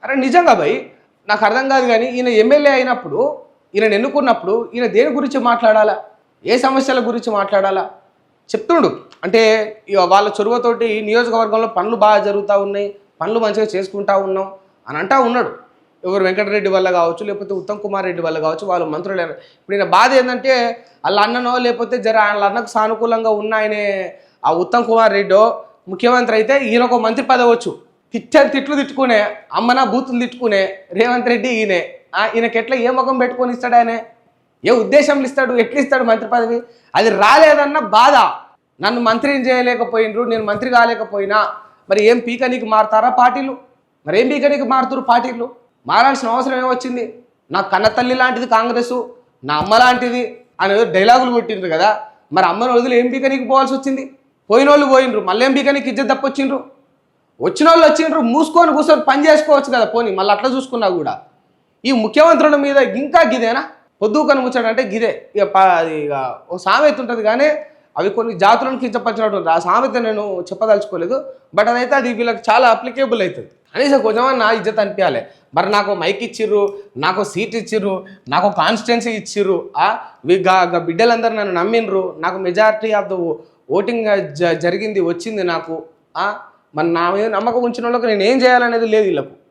అరే నిజంగా భయ్, నాకు అర్థం కాదు కానీ ఈయన ఎమ్మెల్యే అయినప్పుడు, ఈయనను ఎన్నుకున్నప్పుడు ఈయన దేని గురించి మాట్లాడాలా, ఏ సమస్యల గురించి మాట్లాడాలా చెప్తుండు. అంటే ఇక వాళ్ళ చొరవతోటి నియోజకవర్గంలో పనులు బాగా జరుగుతూ ఉన్నాయి, పనులు మంచిగా చేసుకుంటా ఉన్నాం అని అంటా ఉన్నాడు. ఎవరు వెంకటరెడ్డి వల్ల కావచ్చు, లేకపోతే ఉత్తమ్ కుమార్ రెడ్డి వల్ల కావచ్చు, వాళ్ళు మంత్రులు. ఇప్పుడు ఈయన బాధ ఏంటంటే వాళ్ళ అన్ననో లేకపోతే జర వాళ్ళ అన్నకు సానుకూలంగా ఉన్న ఆయనే ఆ ఉత్తమ్ కుమార్ రెడ్డో ముఖ్యమంత్రి అయితే ఈయన ఒక మంత్రి పదవి వచ్చు. తిట్టని తిట్లు తిట్టుకునే, అమ్మన బూతులు తిట్టుకునే రేవంత్ రెడ్డి ఈయనే. ఈయనకి ఎట్లా ఏ ముఖం పెట్టుకొని ఇస్తాడు ఆయన, ఏ ఉద్దేశంలో ఇస్తాడు, ఎట్లా ఇస్తాడు మంత్రి పదవి? అది రాలేదన్న బాధ. నన్ను మంత్రిని చేయలేకపోయినరు, నేను మంత్రి కాలేకపోయినా మరి ఏం పీకనీకి మారుతారా పార్టీలు? మరి ఏం పీకనీకి మారుతారు పార్టీలు? మారాల్సిన అవసరం ఏమొచ్చింది? నా కన్న తల్లి లాంటిది కాంగ్రెసు, నా అమ్మ లాంటిది అని డైలాగులు కొట్టిండ్రు కదా. మరి అమ్మని వదిలి ఏం పీకనీకి పోవాల్సి వచ్చింది? పోయిన వాళ్ళు పోయినరు, మళ్ళీ ఏం పీకనీకి ఇజ్జత్ తప్పొచ్చిండ్రు? వచ్చిన వాళ్ళు వచ్చిండ్రు, మూసుకొని కూర్చొని పని చేసుకోవచ్చు కదా పోనీ. మళ్ళీ అట్లా చూసుకున్నా కూడా ఈ ముఖ్యమంత్రుల మీద ఇంకా గిదేనా పొద్దుకని ముచ్చాడంటే గిదే. ఇక ఓ సామెత ఉంటుంది కానీ అవి కొన్ని జాతులను కించపరిచినట్టు ఉంటుంది. ఆ సామెత నేను చెప్పదలుచుకోలేదు, బట్ అదైతే అది వీళ్ళకి చాలా అప్లికేబుల్ అవుతుంది. కనీసం కొంచెం నా ఇజ్జత్ అనిపించాలి. మరి నాకు మైక్ ఇచ్చిర్రు, నాకు సీట్ ఇచ్చిర్రు, నాకు కాన్స్టిట్యున్సీ ఇచ్చిర్రు, బిడ్డలందరూ నన్ను నమ్మిండ్రు, నాకు మెజారిటీ ఆఫ్ ద ఓటింగ్ జరిగింది, వచ్చింది నాకు. మరి నా మీద నమ్మకం ఉంచిన వాళ్ళకి నేను ఏం చేయాలనేది లేదు వీళ్ళకు.